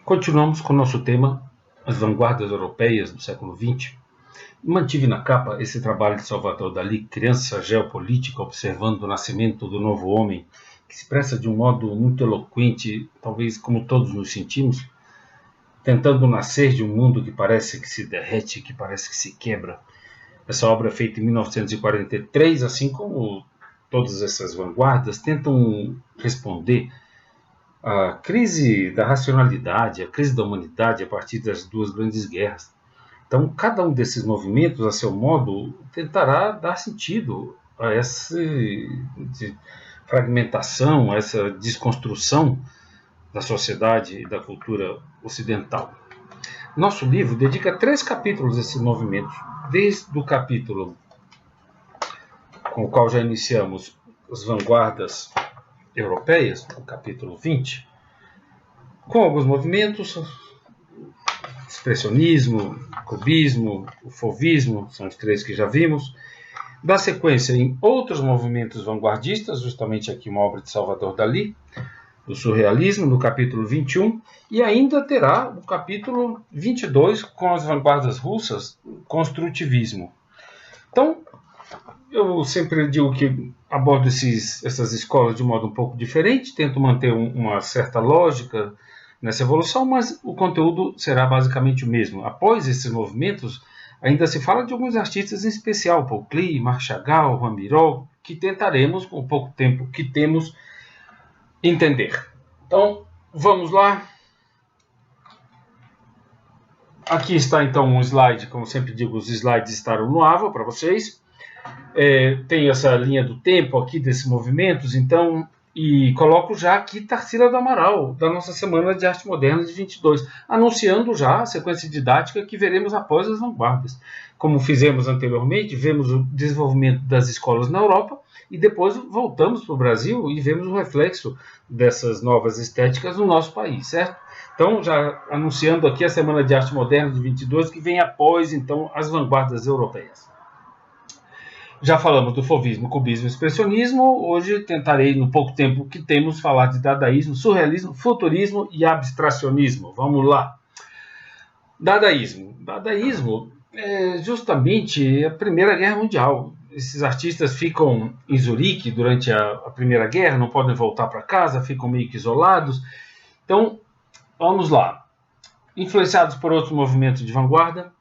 Continuamos com o nosso tema, as vanguardas europeias do século XX. Mantive na capa esse trabalho de Salvador Dalí, criança geopolítica observando o nascimento do novo homem, que se expressa de um modo muito eloquente, talvez como todos nos sentimos, tentando nascer de um mundo que parece que se derrete, que parece que se quebra. Essa obra é feita em 1943, assim como todas essas vanguardas tentam responder à crise da racionalidade, à crise da humanidade a partir das duas grandes guerras. Então, cada um desses movimentos, a seu modo, tentará dar sentido a essa fragmentação, a essa desconstrução da sociedade e da cultura ocidental. Nosso livro dedica 3 capítulos a esses movimentos, desde o capítulo com o qual já iniciamos as vanguardas europeias, o capítulo 20, com alguns movimentos, expressionismo, cubismo, o fauvismo, são os 3 que já vimos. Dá sequência em outros movimentos vanguardistas, justamente aqui uma obra de Salvador Dalí, do surrealismo, no capítulo 21, e ainda terá o capítulo 22 com as vanguardas russas, construtivismo. Então, eu sempre digo que abordo essas escolas de um modo um pouco diferente, tento manter uma certa lógica nessa evolução, mas o conteúdo será basicamente o mesmo. Após esses movimentos, ainda se fala de alguns artistas em especial, Paul Klee, Marc Chagall, Juan Miró, que tentaremos, com o pouco tempo que temos, entender. Então, vamos lá. Aqui está então um slide, como sempre digo, os slides estarão no AVA para vocês. Tem essa linha do tempo aqui desses movimentos, então, e coloco já aqui Tarsila do Amaral, da nossa Semana de Arte Moderna de 22, anunciando já a sequência didática que veremos após as vanguardas. Como fizemos anteriormente, vemos o desenvolvimento das escolas na Europa e depois voltamos para o Brasil e vemos o reflexo dessas novas estéticas no nosso país, certo? Então, já anunciando aqui a Semana de Arte Moderna de 22, que vem após, então, as vanguardas europeias. Já falamos do fauvismo, cubismo e expressionismo. Hoje tentarei, no pouco tempo que temos, falar de dadaísmo, surrealismo, futurismo e abstracionismo. Vamos lá. Dadaísmo. Dadaísmo é justamente a Primeira Guerra Mundial. Esses artistas ficam em Zurique durante a Primeira Guerra, não podem voltar para casa, ficam meio que isolados. Então, vamos lá. Influenciados por outros movimentos de vanguarda,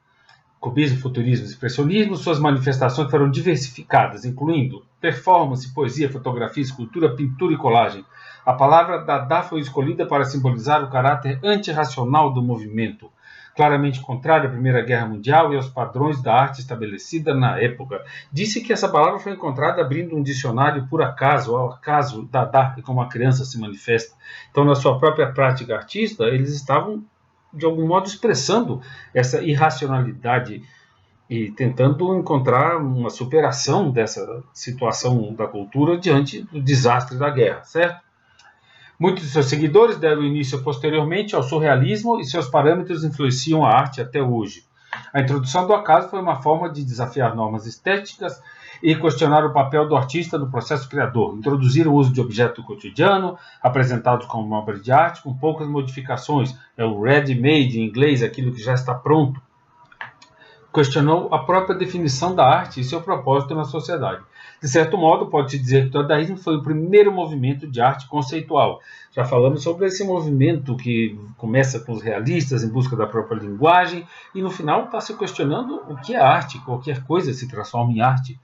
cubismo, futurismo e expressionismo, suas manifestações foram diversificadas, incluindo performance, poesia, fotografia, escultura, pintura e colagem. A palavra Dada foi escolhida para simbolizar o caráter antirracional do movimento, claramente contrário à Primeira Guerra Mundial e aos padrões da arte estabelecida na época. Disse que essa palavra foi encontrada abrindo um dicionário por acaso, ao acaso, Dada é como a criança se manifesta. Então, na sua própria prática artista, eles estavam de algum modo expressando essa irracionalidade e tentando encontrar uma superação dessa situação da cultura diante do desastre da guerra, certo? Muitos de seus seguidores deram início posteriormente ao surrealismo e seus parâmetros influenciam a arte até hoje. A introdução do acaso foi uma forma de desafiar normas estéticas e questionar o papel do artista no processo criador. Introduzir o uso de objeto cotidiano, apresentados como uma obra de arte, com poucas modificações. É o ready-made, em inglês, aquilo que já está pronto. Questionou a própria definição da arte e seu propósito na sociedade. De certo modo, pode-se dizer que o dadaísmo foi o primeiro movimento de arte conceitual. Já falamos sobre esse movimento que começa com os realistas em busca da própria linguagem e no final está se questionando o que é arte. Qualquer coisa se transforma em arte.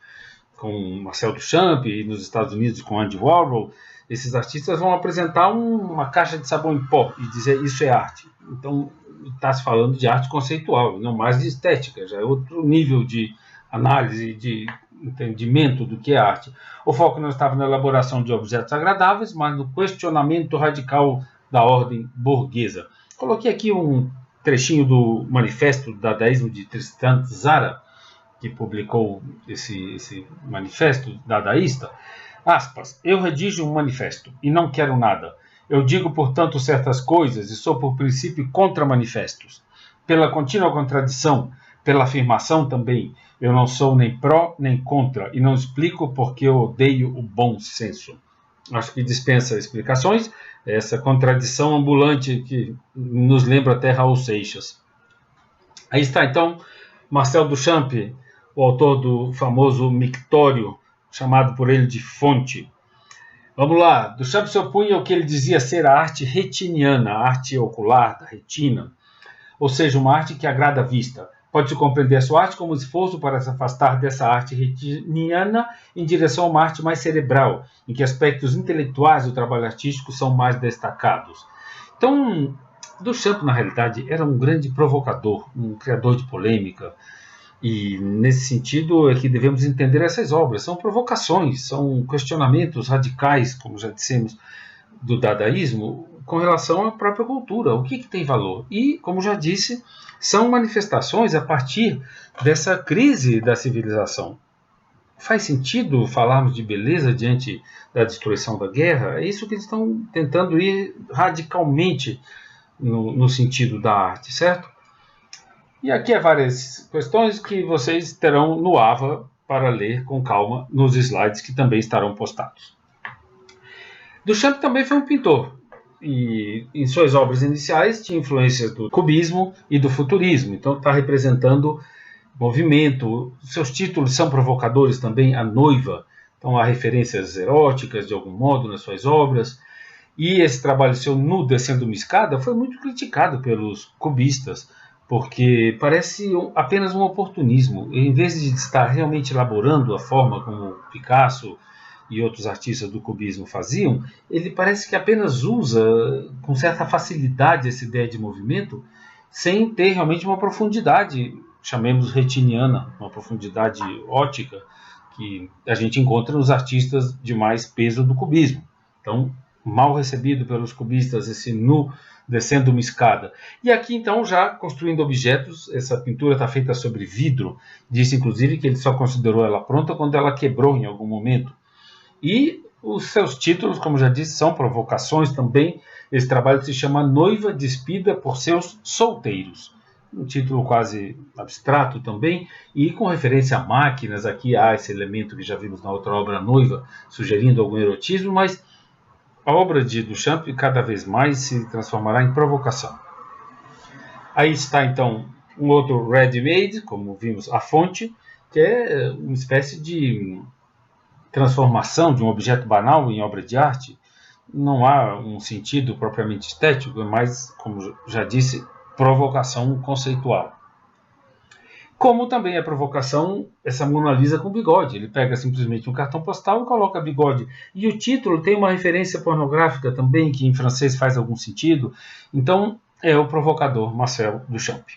Com Marcel Duchamp e nos Estados Unidos com Andy Warhol, esses artistas vão apresentar uma caixa de sabão em pó e dizer isso é arte. Então está se falando de arte conceitual, não mais de estética, já é outro nível de análise, de entendimento do que é arte. O foco não estava na elaboração de objetos agradáveis, mas no questionamento radical da ordem burguesa. Coloquei aqui um trechinho do manifesto do dadaísmo de Tristan Tzara, que publicou esse manifesto dadaísta. Aspas, eu redijo um manifesto e não quero nada. Eu digo, portanto, certas coisas e sou, por princípio, contra manifestos. Pela contínua contradição, pela afirmação também, eu não sou nem pró nem contra e não explico porque eu odeio o bom senso. acho que dispensa explicações, essa contradição ambulante que nos lembra até Raul Seixas. Aí está então Marcel Duchamp, o autor do famoso mictório, chamado por ele de fonte. Vamos lá, Duchamp se opunha ao que ele dizia ser a arte retiniana, a arte ocular da retina, ou seja, uma arte que agrada a vista. Pode-se compreender a sua arte como esforço para se afastar dessa arte retiniana em direção a uma arte mais cerebral, em que aspectos intelectuais do trabalho artístico são mais destacados. Então, Duchamp, na realidade, era um grande provocador, um criador de polêmica, e nesse sentido é que devemos entender essas obras. São provocações, são questionamentos radicais, como já dissemos, do dadaísmo, com relação à própria cultura, o que tem valor. E, como já disse, são manifestações a partir dessa crise da civilização. Faz sentido falarmos de beleza diante da destruição da guerra? É isso que eles estão tentando ir radicalmente no sentido da arte, certo? E aqui há várias questões que vocês terão no AVA para ler com calma nos slides que também estarão postados. Duchamp também foi um pintor, e em suas obras iniciais tinha influências do cubismo e do futurismo, então está representando movimento. Seus títulos são provocadores também, A Noiva, então há referências eróticas de algum modo nas suas obras, e esse trabalho seu Nu Descendo uma Escada foi muito criticado pelos cubistas, porque parece apenas um oportunismo, em vez de estar realmente elaborando a forma como Picasso e outros artistas do cubismo faziam, ele parece que apenas usa com certa facilidade essa ideia de movimento, sem ter realmente uma profundidade, chamemos retiniana, uma profundidade ótica, que a gente encontra nos artistas de mais peso do cubismo. Então, mal recebido pelos cubistas esse Nu Descendo uma Escada. E aqui então já construindo objetos, essa pintura está feita sobre vidro, disse inclusive que ele só considerou ela pronta quando ela quebrou em algum momento. E os seus títulos, como já disse, são provocações também. Esse trabalho se chama Noiva Despida por Seus Solteiros, um título quase abstrato também, e com referência a máquinas. Aqui há esse elemento que já vimos na outra obra, Noiva, sugerindo algum erotismo, mas a obra de Duchamp cada vez mais se transformará em provocação. Aí está então um outro ready-made, como vimos, a fonte, que é uma espécie de transformação de um objeto banal em obra de arte. Não há um sentido propriamente estético, mas, como já disse, provocação conceitual. Como também é provocação essa Mona Lisa com bigode. Ele pega simplesmente um cartão postal e coloca bigode. E o título tem uma referência pornográfica também, que em francês faz algum sentido. Então, é o provocador Marcel Duchamp.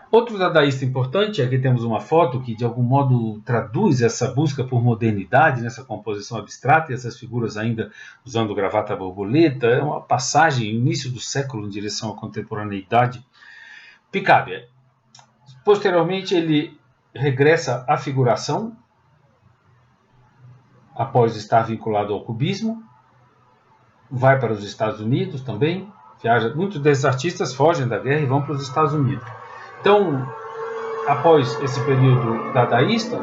Outro dadaísta importante, aqui temos uma foto que de algum modo traduz essa busca por modernidade nessa composição abstrata, e essas figuras ainda usando gravata borboleta. É uma passagem, início do século, em direção à contemporaneidade. Picabia. Posteriormente, ele regressa à figuração, após estar vinculado ao cubismo, vai para os Estados Unidos também, viaja. Muitos desses artistas fogem da guerra e vão para os Estados Unidos. Então, após esse período dadaísta,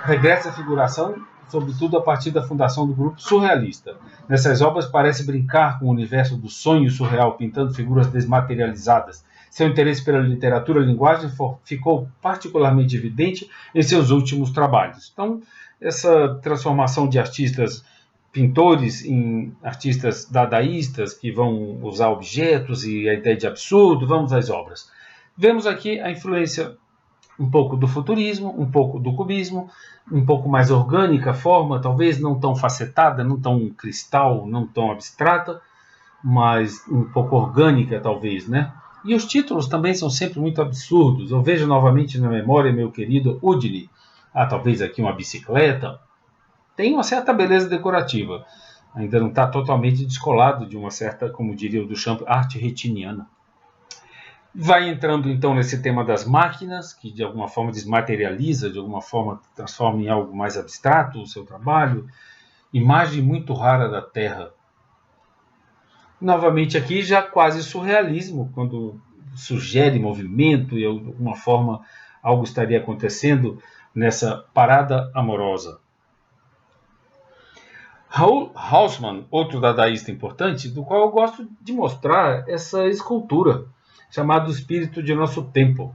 regressa à figuração, sobretudo a partir da fundação do grupo surrealista. Nessas obras parece brincar com o universo do sonho surreal, pintando figuras desmaterializadas. Seu interesse pela literatura e linguagem ficou particularmente evidente em seus últimos trabalhos. Então, essa transformação de artistas pintores em artistas dadaístas, que vão usar objetos e a ideia de absurdo, vamos às obras. Vemos aqui a influência um pouco do futurismo, um pouco do cubismo, um pouco mais orgânica a forma, talvez não tão facetada, não tão cristal, não tão abstrata, mas um pouco orgânica talvez, né? E os títulos também são sempre muito absurdos. Eu vejo novamente na memória meu querido Udine. Talvez aqui uma bicicleta. Tem uma certa beleza decorativa. Ainda não está totalmente descolado de uma certa, como diria o Duchamp, arte retiniana. Vai entrando então nesse tema das máquinas, que de alguma forma desmaterializa, de alguma forma transforma em algo mais abstrato o seu trabalho. Imagem muito rara da Terra. Novamente aqui já quase surrealismo, quando sugere movimento e de alguma forma algo estaria acontecendo nessa parada amorosa. Raoul Hausmann, outro dadaísta importante, do qual eu gosto de mostrar essa escultura, chamada O Espírito de Nosso Tempo.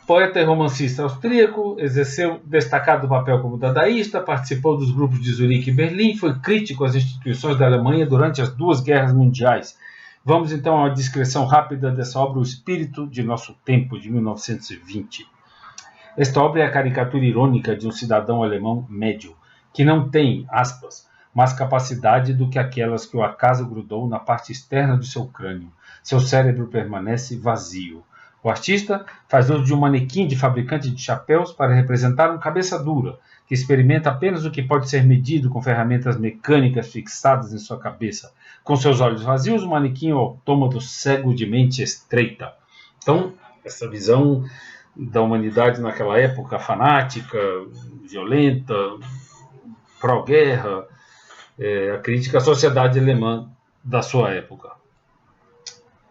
Poeta e romancista austríaco, exerceu destacado papel como dadaísta, participou dos grupos de Zurique e Berlim, foi crítico às instituições da Alemanha durante as duas guerras mundiais. Vamos então a uma descrição rápida dessa obra, O Espírito de Nosso Tempo, de 1920. Esta obra é a caricatura irônica de um cidadão alemão médio, que não tem, aspas, mais capacidade do que aquelas que o acaso grudou na parte externa do seu crânio. Seu cérebro permanece vazio. O artista faz uso de um manequim de fabricante de chapéus para representar um cabeça dura, que experimenta apenas o que pode ser medido com ferramentas mecânicas fixadas em sua cabeça. Com seus olhos vazios, o manequim é o autômato cego de mente estreita. Então, essa visão da humanidade naquela época fanática, violenta, pró-guerra, a crítica à sociedade alemã da sua época.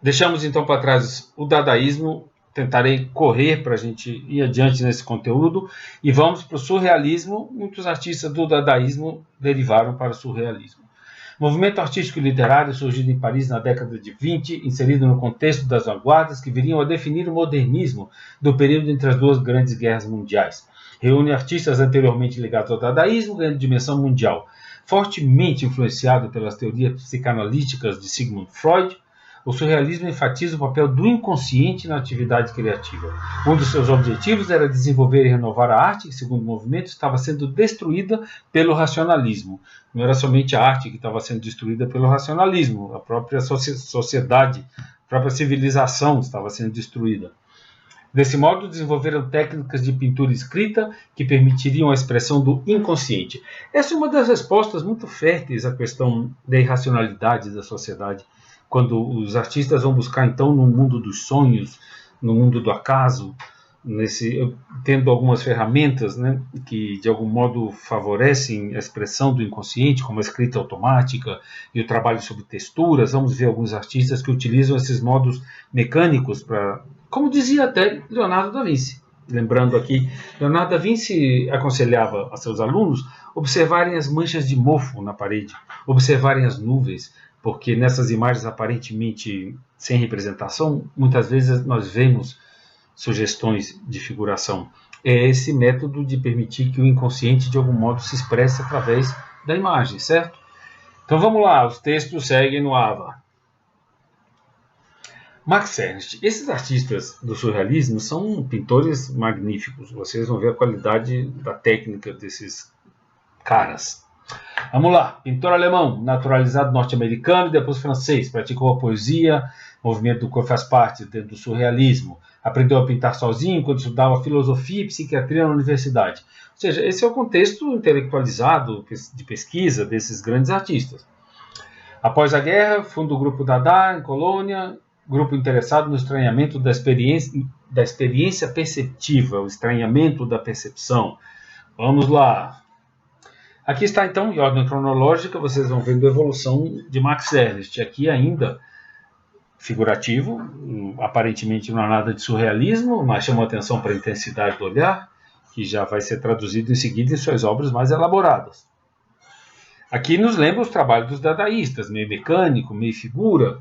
Deixamos então para trás o dadaísmo, tentarei correr para a gente ir adiante nesse conteúdo e vamos para o surrealismo. Muitos artistas do dadaísmo derivaram para o surrealismo. O movimento artístico e literário surgido em Paris na década de 20, inserido no contexto das vanguardas que viriam a definir o modernismo do período entre as duas grandes guerras mundiais. Reúne artistas anteriormente ligados ao dadaísmo, ganhando dimensão mundial. Fortemente influenciado pelas teorias psicanalíticas de Sigmund Freud, o surrealismo enfatiza o papel do inconsciente na atividade criativa. Um dos seus objetivos era desenvolver e renovar a arte, que, segundo o movimento, estava sendo destruída pelo racionalismo. Não era somente a arte que estava sendo destruída pelo racionalismo, a própria sociedade, a própria civilização estava sendo destruída. Desse modo, desenvolveram técnicas de pintura escrita que permitiriam a expressão do inconsciente. Essa é uma das respostas muito férteis à questão da irracionalidade da sociedade, quando os artistas vão buscar, então, no mundo dos sonhos, no mundo do acaso, tendo algumas ferramentas, né, que, de algum modo, favorecem a expressão do inconsciente, como a escrita automática e o trabalho sobre texturas. Vamos ver alguns artistas que utilizam esses modos mecânicos para, como dizia até Leonardo da Vinci. Lembrando aqui, Leonardo da Vinci aconselhava a seus alunos observarem as manchas de mofo na parede, observarem as nuvens, porque nessas imagens aparentemente sem representação, muitas vezes nós vemos sugestões de figuração. É esse método de permitir que o inconsciente de algum modo se expresse através da imagem, certo? Então vamos lá, os textos seguem no AVA. Max Ernst. Esses artistas do surrealismo são pintores magníficos. Vocês vão ver a qualidade da técnica desses caras. Vamos lá, pintor alemão, naturalizado norte-americano e depois francês, praticou a poesia, movimento do qual faz parte do surrealismo, aprendeu a pintar sozinho quando estudava filosofia e psiquiatria na universidade. Ou seja, esse é o contexto intelectualizado de pesquisa desses grandes artistas. Após a guerra, funda o grupo Dada em Colônia, grupo interessado no estranhamento da experiência perceptiva, o estranhamento da percepção. Vamos lá. Aqui está, então, em ordem cronológica, vocês vão vendo a evolução de Max Ernst. Aqui ainda figurativo, aparentemente não há nada de surrealismo, mas chama atenção para a intensidade do olhar, que já vai ser traduzido em seguida em suas obras mais elaboradas. Aqui nos lembra os trabalhos dos dadaístas, meio mecânico, meio figura.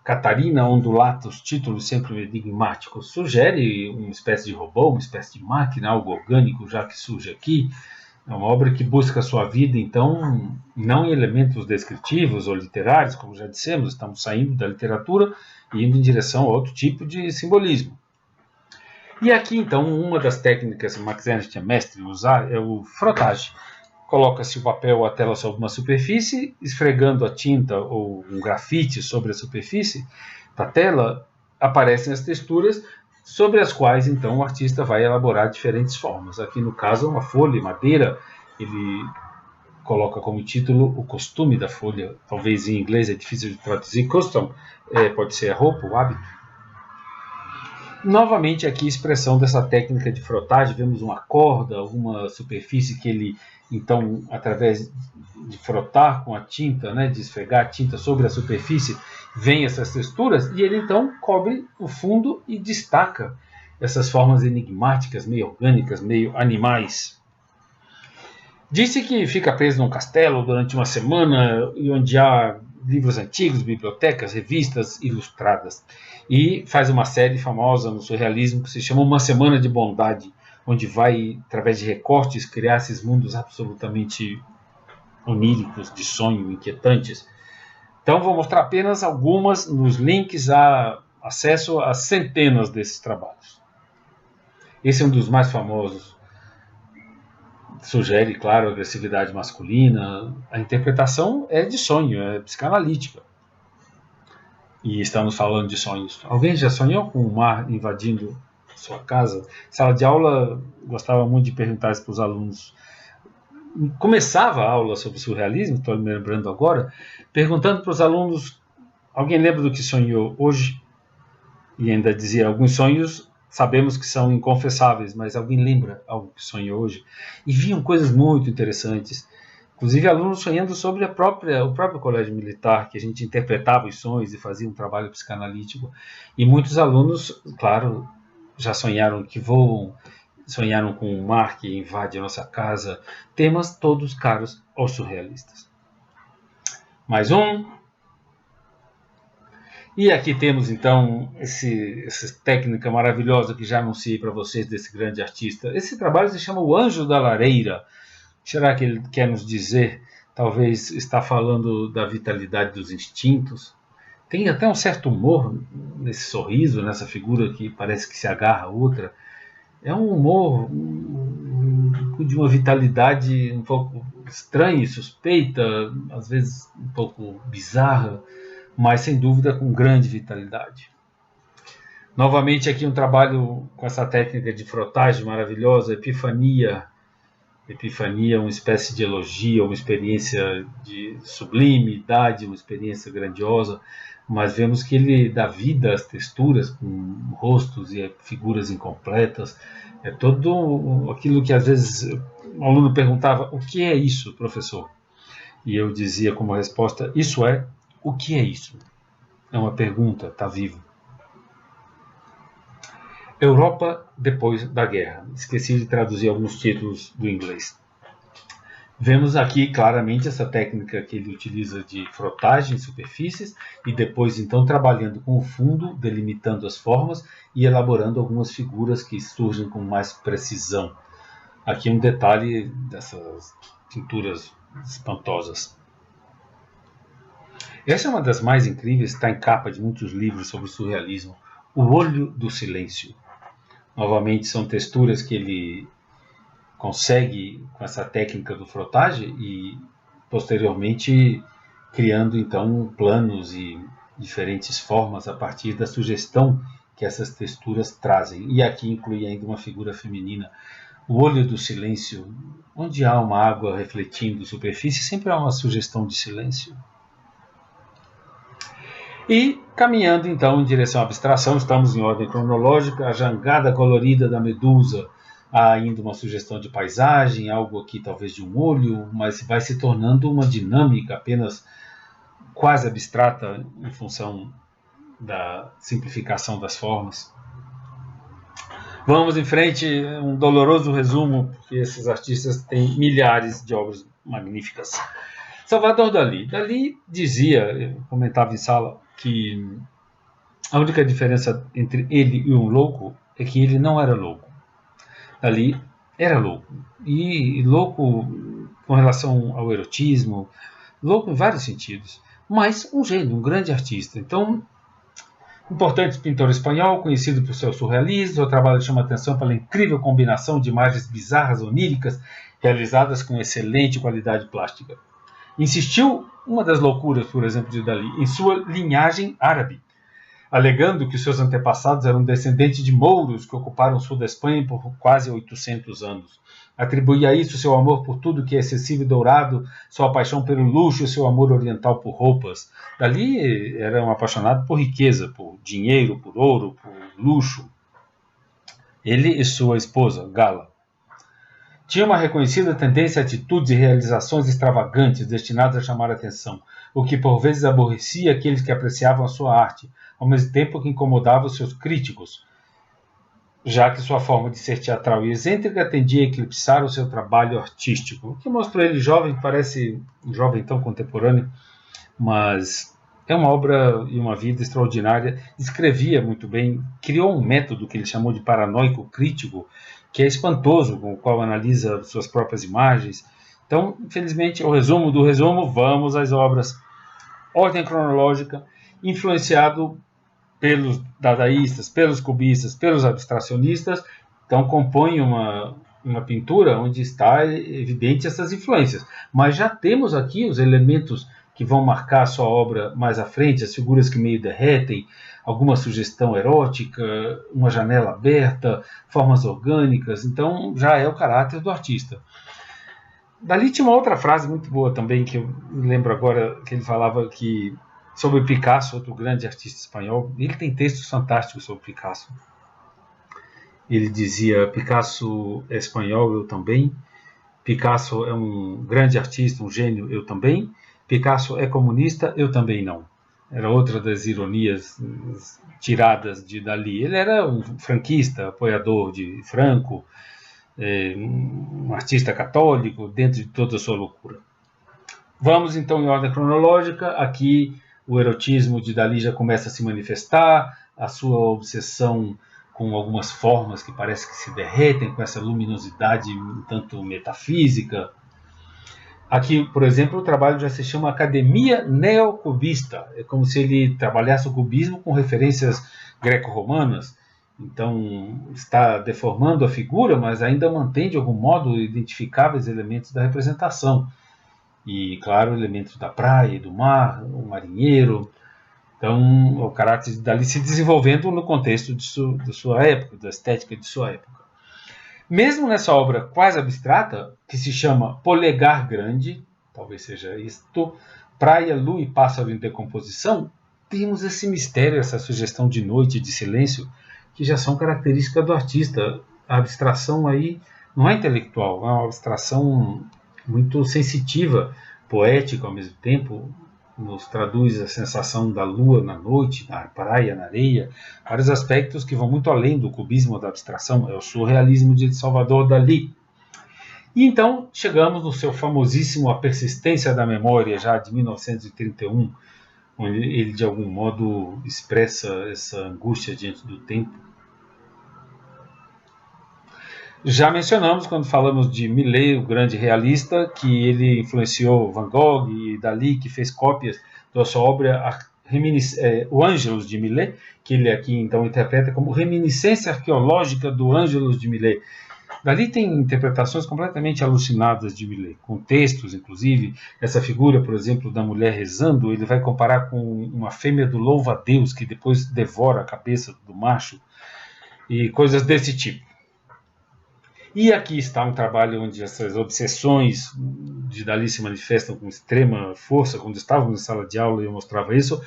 Catarina Ondulatus, títulos sempre enigmáticos, sugere uma espécie de robô, uma espécie de máquina, algo orgânico, já que surge aqui. É uma obra que busca a sua vida, então, não em elementos descritivos ou literários, como já dissemos, estamos saindo da literatura e indo em direção a outro tipo de simbolismo. E aqui, então, uma das técnicas que Max Ernst é mestre em usar é o frottage. Coloca-se o papel ou a tela sobre uma superfície, esfregando a tinta ou um grafite sobre a superfície da tela, aparecem as texturas, sobre as quais, então, o artista vai elaborar diferentes formas. Aqui, no caso, uma folha, madeira, ele coloca como título o costume da folha. Talvez em inglês é difícil de traduzir. Custom pode ser a roupa, o hábito. Novamente, aqui, a expressão dessa técnica de frotagem. Vemos uma corda, alguma superfície que ele, então, através de frotar com a tinta, né, de esfregar a tinta sobre a superfície, vem essas texturas e ele então cobre o fundo e destaca essas formas enigmáticas, meio orgânicas, meio animais. Disse que fica preso num castelo durante uma semana e onde há livros antigos, bibliotecas, revistas ilustradas. E faz uma série famosa no surrealismo que se chama Uma Semana de Bondade, onde vai, através de recortes, criar esses mundos absolutamente oníricos, de sonho, inquietantes. Então vou mostrar apenas algumas nos links a acesso a centenas desses trabalhos. Esse é um dos mais famosos. Sugere, claro, agressividade masculina. A interpretação é de sonho, é psicanalítica. E estamos falando de sonhos. Alguém já sonhou com o mar invadindo sua casa? Sala de aula, gostava muito de perguntar isso para os alunos. Começava a aula sobre surrealismo, estou me lembrando agora, perguntando para os alunos: alguém lembra do que sonhou hoje? E ainda dizia: alguns sonhos sabemos que são inconfessáveis, mas alguém lembra algo que sonhou hoje? E viam coisas muito interessantes. Inclusive alunos sonhando sobre o próprio colégio militar, que a gente interpretava os sonhos e fazia um trabalho psicanalítico. E muitos alunos, claro, já sonharam que voam, sonharam com o mar que invade a nossa casa. Temas todos caros aos surrealistas. Mais um. E aqui temos então essa técnica maravilhosa que já anunciei para vocês desse grande artista. Esse trabalho se chama O Anjo da Lareira. Será que ele quer nos dizer, talvez está falando da vitalidade dos instintos? Tem até um certo humor nesse sorriso, nessa figura que parece que se agarra a outra. É um humor de uma vitalidade um pouco estranha e suspeita, às vezes um pouco bizarra, mas sem dúvida com grande vitalidade. Novamente aqui um trabalho com essa técnica de frotagem maravilhosa, Epifania. Epifania é uma espécie de elogio, uma experiência de sublimidade, uma experiência grandiosa, mas vemos que ele dá vida às texturas, com rostos e figuras incompletas. É todo aquilo que às vezes um aluno perguntava: o que é isso, professor? E eu dizia como resposta: isso é, o que é isso? É uma pergunta, está vivo. Europa depois da guerra. Esqueci de traduzir alguns títulos do inglês. Vemos aqui claramente essa técnica que ele utiliza de frotagem em superfícies e depois então trabalhando com o fundo, delimitando as formas e elaborando algumas figuras que surgem com mais precisão. Aqui um detalhe dessas pinturas espantosas. Essa é uma das mais incríveis, está em capa de muitos livros sobre surrealismo. O Olho do Silêncio. Novamente são texturas que ele consegue com essa técnica do frotagem e posteriormente criando então planos e diferentes formas a partir da sugestão que essas texturas trazem. E aqui inclui ainda uma figura feminina. O Olho do Silêncio, onde há uma água refletindo superfície, sempre há uma sugestão de silêncio. E caminhando então em direção à abstração, estamos em ordem cronológica, a jangada colorida da medusa, há ainda uma sugestão de paisagem, algo aqui talvez de um olho, mas vai se tornando uma dinâmica apenas quase abstrata em função da simplificação das formas. Vamos em frente, um doloroso resumo, porque esses artistas têm milhares de obras magníficas. Salvador Dalí. Dalí dizia, eu comentava em sala, que a única diferença entre ele e um louco é que ele não era louco. Dalí era louco. E louco com relação ao erotismo, louco em vários sentidos. Mas um gênio, um grande artista. Então, importante pintor espanhol, conhecido por seu surrealismo, seu trabalho chama atenção pela incrível combinação de imagens bizarras, oníricas, realizadas com excelente qualidade plástica. Insistiu, uma das loucuras, por exemplo, de Dalí, em sua linhagem árabe, alegando que seus antepassados eram descendentes de mouros que ocuparam o sul da Espanha por quase 800 anos. Atribuía a isso seu amor por tudo que é excessivo e dourado, sua paixão pelo luxo e seu amor oriental por roupas. Dalí era um apaixonado por riqueza, por dinheiro, por ouro, por luxo. Ele e sua esposa, Gala, tinha uma reconhecida tendência a atitudes e realizações extravagantes destinadas a chamar a atenção, o que por vezes aborrecia aqueles que apreciavam a sua arte, ao mesmo tempo que incomodava os seus críticos. já que sua forma de ser teatral e excêntrica tendia a eclipsar o seu trabalho artístico. O que mostra ele jovem, parece um jovem tão contemporâneo, mas é uma obra e uma vida extraordinária. Escrevia muito bem, criou um método que ele chamou de paranoico crítico, que é espantoso, com o qual analisa suas próprias imagens. Então, infelizmente, o resumo do resumo, vamos às obras. Ordem cronológica, influenciado pelos dadaístas, pelos cubistas, pelos abstracionistas, então compõe uma pintura onde está evidente essas influências. Mas já temos aqui os elementos que vão marcar a sua obra mais à frente, as figuras que meio derretem, alguma sugestão erótica, uma janela aberta, formas orgânicas, então já é o caráter do artista. Dali tinha uma outra frase muito boa também, que eu me lembro agora, que ele falava que sobre Picasso, outro grande artista espanhol. Ele tem textos fantásticos sobre Picasso. Ele dizia: Picasso é espanhol, eu também. Picasso é um grande artista, um gênio, eu também. Picasso é comunista, eu também não. Era outra das ironias tiradas de Dalí. Ele era um franquista, apoiador de Franco, um artista católico, dentro de toda a sua loucura. Vamos então em ordem cronológica. Aqui o erotismo de Dalí já começa a se manifestar, a sua obsessão com algumas formas que parece que se derretem, com essa luminosidade um tanto metafísica. Aqui, por exemplo, o trabalho já se chama Academia Neocubista. É como se ele trabalhasse o cubismo com referências greco-romanas. Então, está deformando a figura, mas ainda mantém de algum modo identificáveis elementos da representação. E, claro, elementos da praia, do mar, o marinheiro. Então, o caráter de Dalí se desenvolvendo no contexto de sua época, da estética de sua época. Mesmo nessa obra quase abstrata, que se chama Polegar Grande, talvez seja isto, Praia, Lua e Pássaro em Decomposição, temos esse mistério, essa sugestão de noite, de silêncio, que já são características do artista. A abstração aí não é intelectual, é uma abstração muito sensitiva, poética ao mesmo tempo, nos traduz a sensação da lua na noite, na praia, na areia, vários aspectos que vão muito além do cubismo da abstração, é o surrealismo de Salvador Dalí. E então chegamos no seu famosíssimo A Persistência da Memória, já de 1931, onde ele de algum modo expressa essa angústia diante do tempo. Já mencionamos, quando falamos de Millet, o grande realista, que ele influenciou Van Gogh e Dalí, que fez cópias da sua obra O Ângelus de Millet, que ele aqui então interpreta como reminiscência arqueológica do Ângelus de Millet. Dalí tem interpretações completamente alucinadas de Millet, com textos, inclusive. Essa figura, por exemplo, da mulher rezando, ele vai comparar com uma fêmea do louva-a-Deus, que depois devora a cabeça do macho, e coisas desse tipo. E aqui está um trabalho onde essas obsessões de Dalí se manifestam com extrema força. Quando estávamos em sala de aula e eu mostrava isso,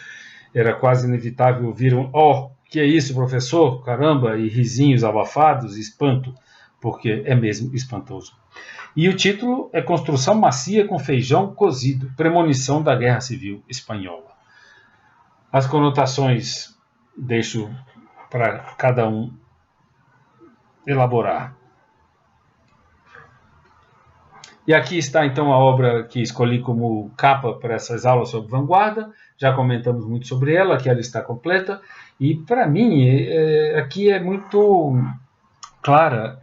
era quase inevitável ouvir um "Oh, que é isso, professor? Caramba!" e risinhos abafados e espanto, porque é mesmo espantoso. E o título é Construção Macia com Feijão Cozido, Premonição da Guerra Civil Espanhola. As conotações deixo para cada um elaborar. E aqui está então a obra que escolhi como capa para essas aulas sobre vanguarda. Já comentamos muito sobre ela, que ela está completa. E para mim, aqui é muito clara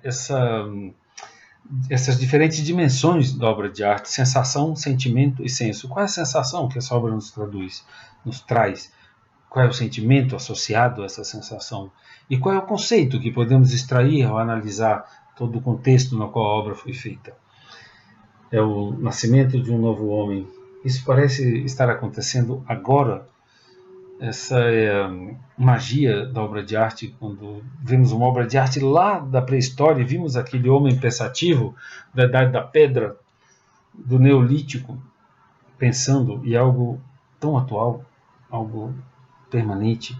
essas diferentes dimensões da obra de arte: sensação, sentimento e senso. Qual é a sensação que essa obra nos traz? Qual é o sentimento associado a essa sensação? E qual é o conceito que podemos extrair ao analisar todo o contexto no qual a obra foi feita? É o nascimento de um novo homem. Isso parece estar acontecendo agora. Essa é a magia da obra de arte. Quando vemos uma obra de arte lá da pré-história, vimos aquele homem pensativo da Idade da Pedra, do Neolítico, pensando, e algo tão atual, algo permanente.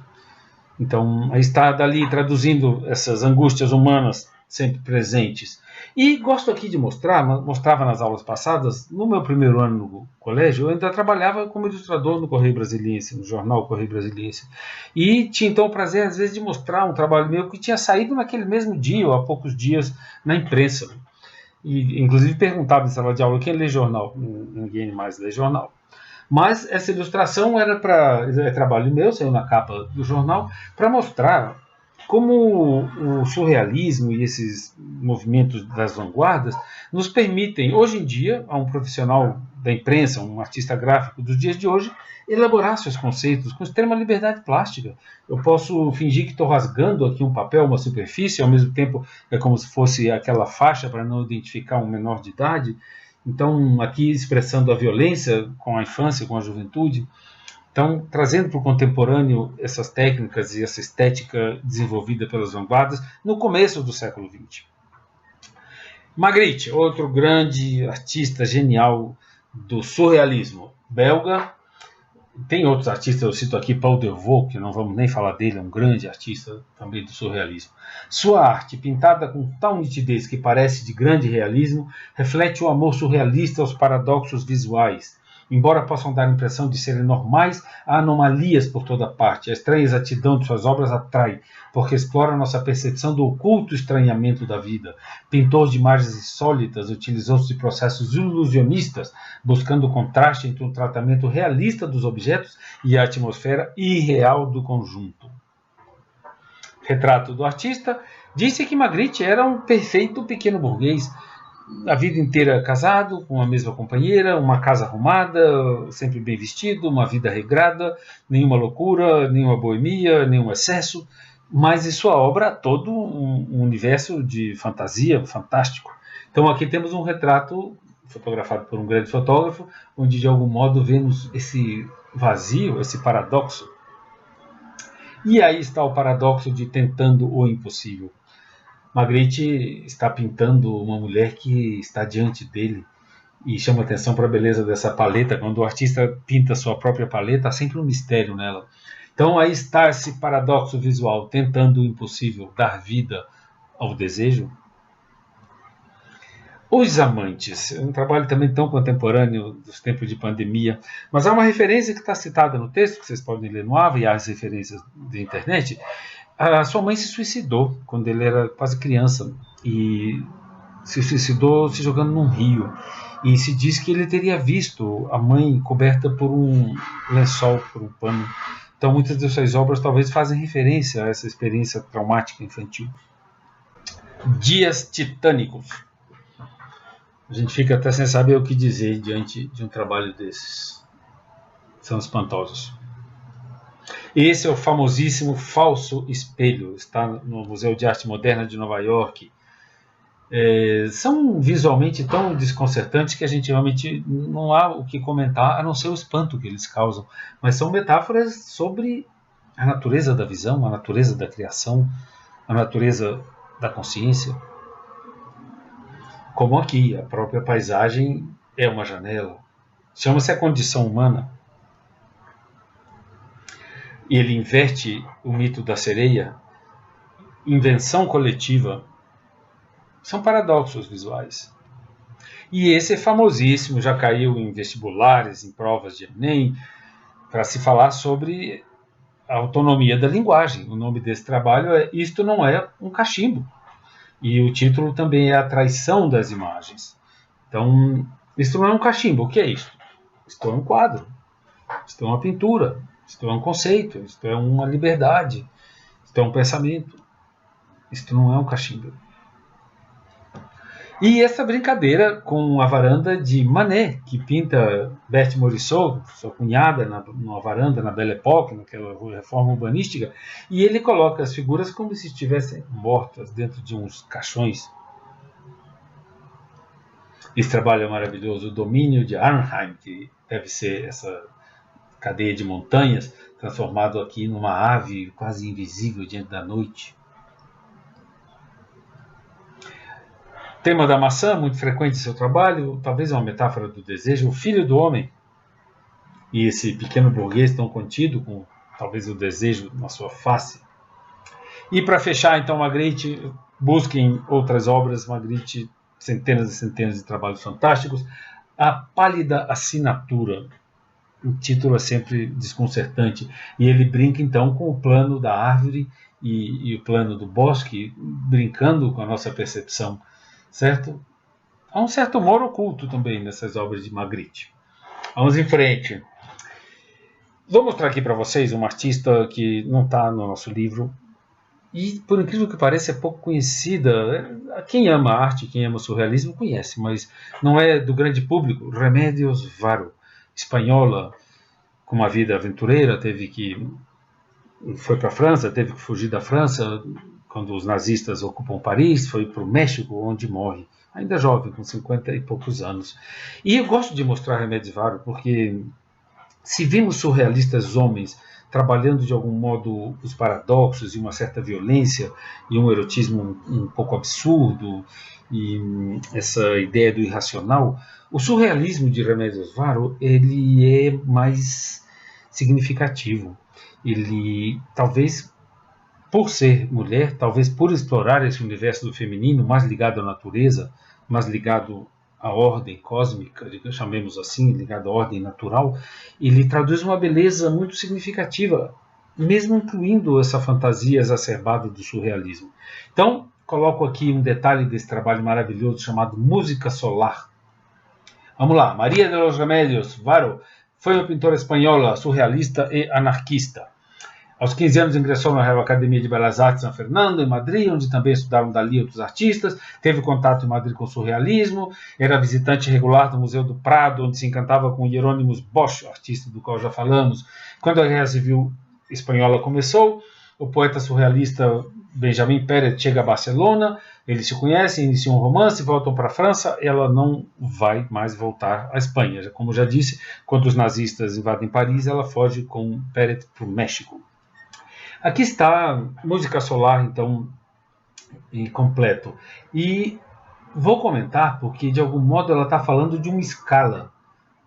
Então, aí está Dalí traduzindo essas angústias humanas sempre presentes. E gosto aqui de mostrava nas aulas passadas, no meu primeiro ano no colégio, eu ainda trabalhava como ilustrador no Correio Brasiliense, no jornal Correio Brasiliense. E tinha então o prazer, às vezes, de mostrar um trabalho meu que tinha saído naquele mesmo dia, ou há poucos dias, na imprensa. E, inclusive, perguntava em sala de aula quem lê jornal. Ninguém mais lê jornal. Mas essa ilustração era trabalho meu, saiu na capa do jornal, para mostrar como o surrealismo e esses movimentos das vanguardas nos permitem, hoje em dia, a um profissional da imprensa, um artista gráfico dos dias de hoje, elaborar seus conceitos com extrema liberdade plástica. Eu posso fingir que estou rasgando aqui um papel, uma superfície, ao mesmo tempo é como se fosse aquela faixa para não identificar um menor de idade. Então, aqui expressando a violência com a infância, com a juventude. Então, trazendo para o contemporâneo essas técnicas e essa estética desenvolvida pelas vanguardas no começo do século XX. Magritte, outro grande artista genial do surrealismo belga. Tem outros artistas, eu cito aqui Paul Delvaux, que não vamos nem falar dele, é um grande artista também do surrealismo. Sua arte, pintada com tal nitidez que parece de grande realismo, reflete o amor surrealista aos paradoxos visuais. Embora possam dar a impressão de serem normais, há anomalias por toda parte. A estranha exatidão de suas obras atrai, porque explora nossa percepção do oculto estranhamento da vida. Pintor de imagens insólitas, utilizou-se de processos ilusionistas, buscando o contraste entre um tratamento realista dos objetos e a atmosfera irreal do conjunto. Retrato do artista. Disse que Magritte era um perfeito pequeno burguês, a vida inteira casado, com a mesma companheira, uma casa arrumada, sempre bem vestido, uma vida regrada, nenhuma loucura, nenhuma boemia, nenhum excesso, mas em sua obra todo um universo de fantasia fantástico. Então aqui temos um retrato fotografado por um grande fotógrafo, onde de algum modo vemos esse vazio, esse paradoxo. E aí está o paradoxo de tentando o impossível. Magritte está pintando uma mulher que está diante dele e chama atenção para a beleza dessa paleta. Quando o artista pinta sua própria paleta, há sempre um mistério nela. Então aí está esse paradoxo visual, tentando o impossível, dar vida ao desejo. Os Amantes, um trabalho também tão contemporâneo dos tempos de pandemia, mas há uma referência que está citada no texto, que vocês podem ler no AVA, e há as referências da internet. A sua mãe se suicidou quando ele era quase criança e se suicidou se jogando num rio. E se diz que ele teria visto a mãe coberta por um lençol, por um pano. Então muitas de suas obras talvez fazem referência a essa experiência traumática infantil. Dias Titânicos. A gente fica até sem saber o que dizer diante de um trabalho desses. São espantosos. Esse é o famosíssimo Falso Espelho, está no Museu de Arte Moderna de Nova York. São visualmente tão desconcertantes que a gente realmente não há o que comentar, a não ser o espanto que eles causam. Mas são metáforas sobre a natureza da visão, a natureza da criação, a natureza da consciência. Como aqui, a própria paisagem é uma janela. Chama-se a condição humana. Ele inverte o mito da sereia, invenção coletiva. São paradoxos visuais. E esse é famosíssimo, já caiu em vestibulares, em provas de Enem, para se falar sobre a autonomia da linguagem. O nome desse trabalho é Isto Não É um Cachimbo. E o título também é A Traição das Imagens. Então, isto não é um cachimbo. O que é isto? Isto é um quadro. Isto é uma pintura. Isto é um conceito. Isto é uma liberdade. Isto é um pensamento. Isto não é um cachimbo. E essa brincadeira com a varanda de Manet, que pinta Berthe Morisot, sua cunhada, numa varanda na Belle Époque, naquela reforma urbanística, e ele coloca as figuras como se estivessem mortas dentro de uns caixões. Esse trabalho é maravilhoso, o domínio de Arnheim, que deve ser essa cadeia de montanhas, transformado aqui numa ave quase invisível diante da noite. Tema da maçã, muito frequente em seu trabalho, talvez uma metáfora do desejo, o filho do homem. E esse pequeno burguês tão contido, com talvez o desejo na sua face. E para fechar, então, Magritte, busquem outras obras, Magritte, centenas e centenas de trabalhos fantásticos. A Pálida Assinatura, o título é sempre desconcertante, e ele brinca então com o plano da árvore e o plano do bosque, brincando com a nossa percepção, certo? Há um certo humor oculto também nessas obras de Magritte. Vamos em frente. Vou mostrar aqui para vocês um artista que não está no nosso livro e, por incrível que pareça, é pouco conhecida. Quem ama arte, quem ama surrealismo conhece, mas não é do grande público. Remedios Varo, espanhola, com uma vida aventureira, foi para a França, teve que fugir da França quando os nazistas ocupam Paris, foi para o México, onde morre, ainda jovem, com 50 e poucos anos. E eu gosto de mostrar Remedios Varo porque, se vimos surrealistas homens trabalhando de algum modo os paradoxos e uma certa violência e um erotismo um pouco absurdo e essa ideia do irracional, o surrealismo de Remedios Varo ele é mais significativo. Ele, talvez por ser mulher, talvez por explorar esse universo do feminino mais ligado à natureza, mais ligado à ordem cósmica, chamemos assim, ligado à ordem natural, ele traduz uma beleza muito significativa, mesmo incluindo essa fantasia exacerbada do surrealismo. Então, coloco aqui um detalhe desse trabalho maravilhoso chamado Música Solar. Vamos lá, Maria de los Remedios Varo foi uma pintora espanhola, surrealista e anarquista. Aos 15 anos ingressou na Real Academia de Belas Artes de São Fernando, em Madrid, onde também estudaram Dalí e outros artistas. Teve contato em Madrid com o surrealismo. Era visitante regular do Museu do Prado, onde se encantava com Hieronymus Bosch, artista do qual já falamos. Quando a Guerra Civil Espanhola começou, o poeta surrealista Benjamin Pérez chega a Barcelona. Eles se conhecem, iniciam um romance, voltam para a França. Ela não vai mais voltar à Espanha. Como já disse, quando os nazistas invadem Paris, ela foge com Pérez para o México. Aqui está Música Solar, então, completo. E vou comentar porque, de algum modo, ela está falando de uma escala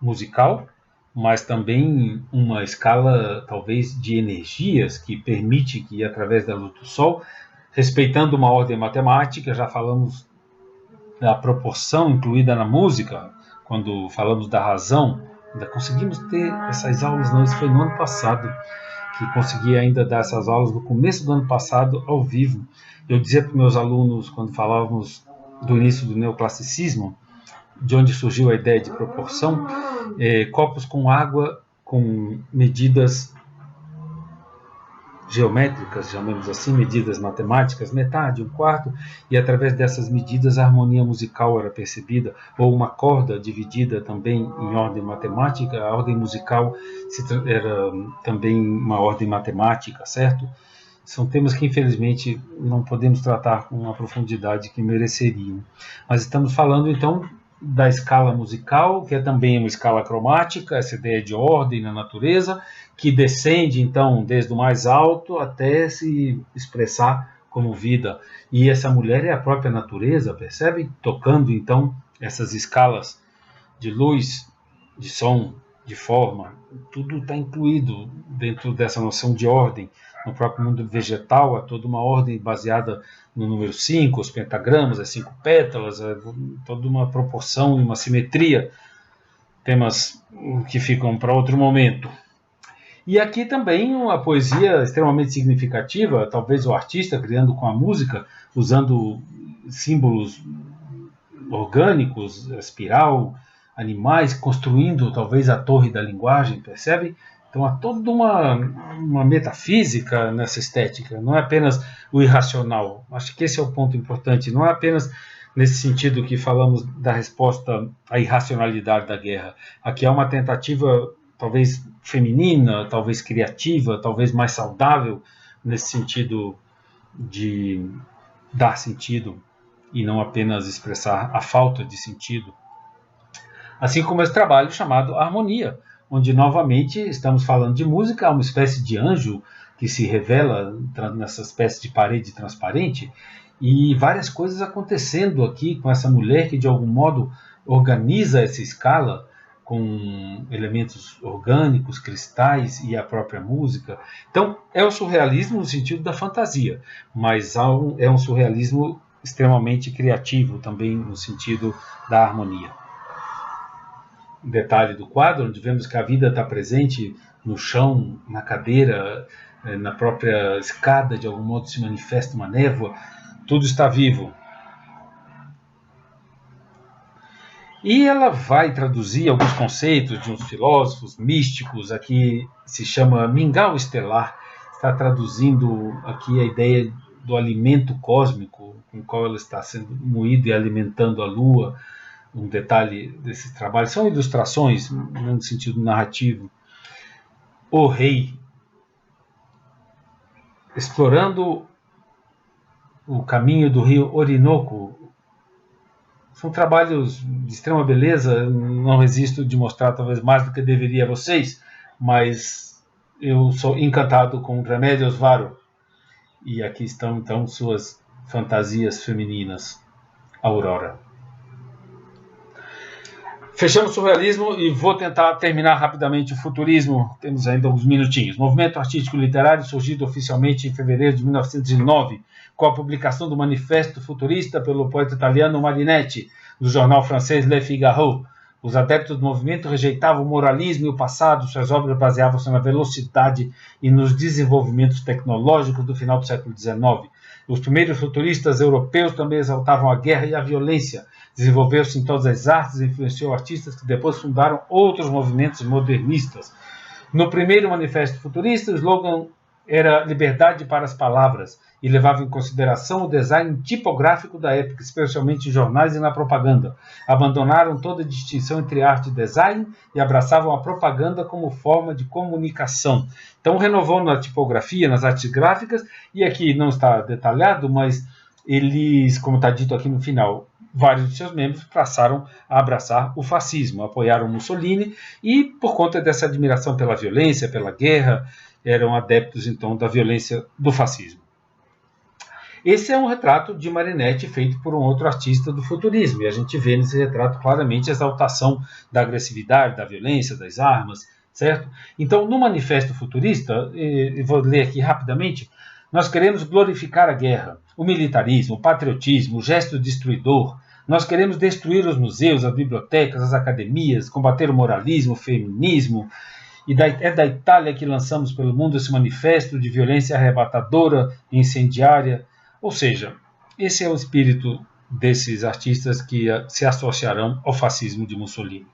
musical, mas também uma escala, talvez, de energias que permite que, através da luz do sol, respeitando uma ordem matemática, já falamos da proporção incluída na música, quando falamos da razão, ainda conseguimos ter essas aulas, não, isso foi no ano passado, que consegui ainda dar essas aulas no começo do ano passado, ao vivo. Eu dizia para meus alunos, quando falávamos do início do neoclassicismo, de onde surgiu a ideia de proporção, copos com água com medidas geométricas, chamemos assim, medidas matemáticas, metade, um quarto, e através dessas medidas a harmonia musical era percebida, ou uma corda dividida também em ordem matemática, a ordem musical era também uma ordem matemática, certo? São temas que infelizmente não podemos tratar com a profundidade que mereceriam. Mas estamos falando então da escala musical, que é também uma escala cromática, essa ideia de ordem na natureza, que descende então desde o mais alto até se expressar como vida. E essa mulher é a própria natureza, percebe? Tocando então essas escalas de luz, de som, de forma, tudo está incluído dentro dessa noção de ordem. No próprio mundo vegetal há toda uma ordem baseada no número 5, os pentagramas, as 5 pétalas, toda uma proporção e uma simetria, temas que ficam para outro momento. E aqui também uma poesia extremamente significativa, talvez o artista criando com a música, usando símbolos orgânicos, espiral, animais, construindo talvez a torre da linguagem, percebe? Então há toda uma metafísica nessa estética, não é apenas o irracional. Acho que esse é o ponto importante, não é apenas nesse sentido que falamos da resposta à irracionalidade da guerra. Aqui há uma tentativa talvez feminina, talvez criativa, talvez mais saudável, nesse sentido de dar sentido e não apenas expressar a falta de sentido. Assim como esse trabalho chamado Harmonia, onde novamente estamos falando de música, uma espécie de anjo que se revela nessa espécie de parede transparente, e várias coisas acontecendo aqui com essa mulher que de algum modo organiza essa escala, com elementos orgânicos, cristais e a própria música. Então, é o surrealismo no sentido da fantasia, mas é um surrealismo extremamente criativo também no sentido da harmonia. Um detalhe do quadro, onde vemos que a vida está presente no chão, na cadeira, na própria escada, de algum modo se manifesta uma névoa, tudo está vivo. E ela vai traduzir alguns conceitos de uns filósofos místicos, aqui se chama Mingau Estelar, está traduzindo aqui a ideia do alimento cósmico, com o qual ela está sendo moída e alimentando a Lua. Um detalhe desses trabalhos são ilustrações, no sentido narrativo. O Rei, explorando o caminho do rio Orinoco. São trabalhos de extrema beleza, não resisto de mostrar talvez mais do que deveria a vocês, mas eu sou encantado com Remedios Varo. E aqui estão então suas fantasias femininas, Aurora. Fechamos o surrealismo e vou tentar terminar rapidamente o futurismo. Temos ainda uns minutinhos. Movimento artístico literário surgido oficialmente em fevereiro de 1909, com a publicação do Manifesto Futurista pelo poeta italiano Marinetti, do jornal francês Le Figaro. Os adeptos do movimento rejeitavam o moralismo e o passado, suas obras baseavam-se na velocidade e nos desenvolvimentos tecnológicos do final do século XIX. Os primeiros futuristas europeus também exaltavam a guerra e a violência. Desenvolveu-se em todas as artes e influenciou artistas que depois fundaram outros movimentos modernistas. No primeiro manifesto futurista, o slogan era liberdade para as palavras e levava em consideração o design tipográfico da época, especialmente em jornais e na propaganda. Abandonaram toda distinção entre arte e design e abraçavam a propaganda como forma de comunicação. Então, renovou na tipografia, nas artes gráficas, e aqui não está detalhado, mas eles, como está dito aqui no final, vários de seus membros passaram a abraçar o fascismo, apoiaram Mussolini e, por conta dessa admiração pela violência, pela guerra, eram adeptos, então, da violência do fascismo. Esse é um retrato de Marinetti feito por um outro artista do futurismo, e a gente vê nesse retrato claramente a exaltação da agressividade, da violência, das armas, certo? Então, no Manifesto Futurista, eu vou ler aqui rapidamente, nós queremos glorificar a guerra, o militarismo, o patriotismo, o gesto destruidor. Nós queremos destruir os museus, as bibliotecas, as academias, combater o moralismo, o feminismo. E é da Itália que lançamos pelo mundo esse manifesto de violência arrebatadora e incendiária. Ou seja, esse é o espírito desses artistas que se associarão ao fascismo de Mussolini.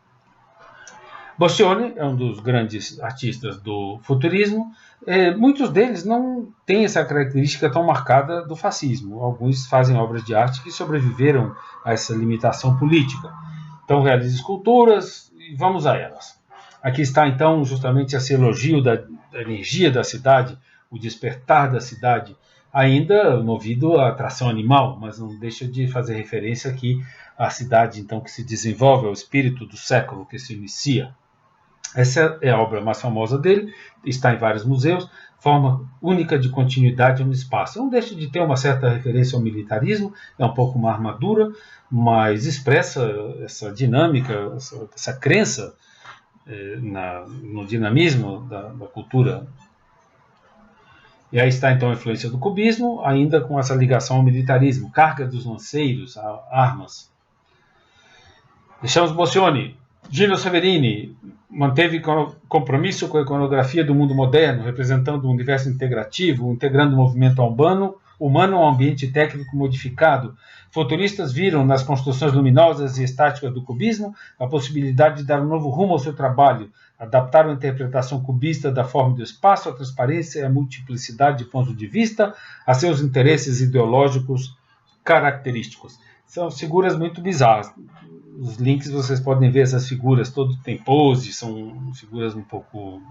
Boccioni é um dos grandes artistas do futurismo. Muitos deles não têm essa característica tão marcada do fascismo. Alguns fazem obras de arte que sobreviveram a essa limitação política. Então, realizam esculturas e vamos a elas. Aqui está, então, justamente esse elogio da energia da cidade, o despertar da cidade, ainda movido à atração animal, mas não deixa de fazer referência aqui à cidade, então, que se desenvolve, ao espírito do século que se inicia. Essa é a obra mais famosa dele, está em vários museus, forma única de continuidade no espaço. Não deixa de ter uma certa referência ao militarismo, é um pouco uma armadura, mas expressa essa dinâmica, essa crença no dinamismo da cultura. E aí está então a influência do cubismo, ainda com essa ligação ao militarismo, carga dos lanceiros, armas. Deixamos Boccioni. Gino Severini manteve compromisso com a iconografia do mundo moderno, representando um universo integrativo, integrando o movimento humano ao ambiente técnico modificado. Futuristas viram nas construções luminosas e estáticas do cubismo a possibilidade de dar um novo rumo ao seu trabalho, adaptaram a interpretação cubista da forma do espaço, a transparência e a multiplicidade de pontos de vista a seus interesses ideológicos característicos. São figuras muito bizarras. Os links vocês podem ver essas figuras, todo tem pose, são figuras um pouco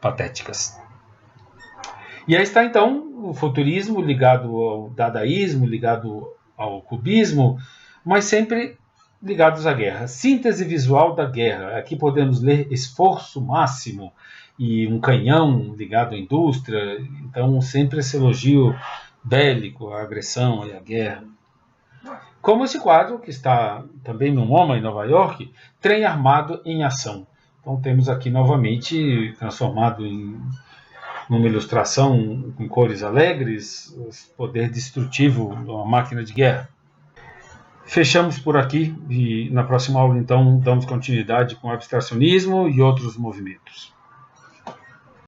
patéticas. E aí está então o futurismo ligado ao dadaísmo, ligado ao cubismo, mas sempre ligados à guerra. Síntese visual da guerra. Aqui podemos ler esforço máximo e um canhão ligado à indústria. Então sempre esse elogio bélico, à agressão e à guerra. Como esse quadro, que está também no MoMA em Nova York, Trem Armado em Ação. Então temos aqui novamente transformado em numa ilustração com cores alegres, o poder destrutivo de uma máquina de guerra. Fechamos por aqui e na próxima aula então damos continuidade com o abstracionismo e outros movimentos.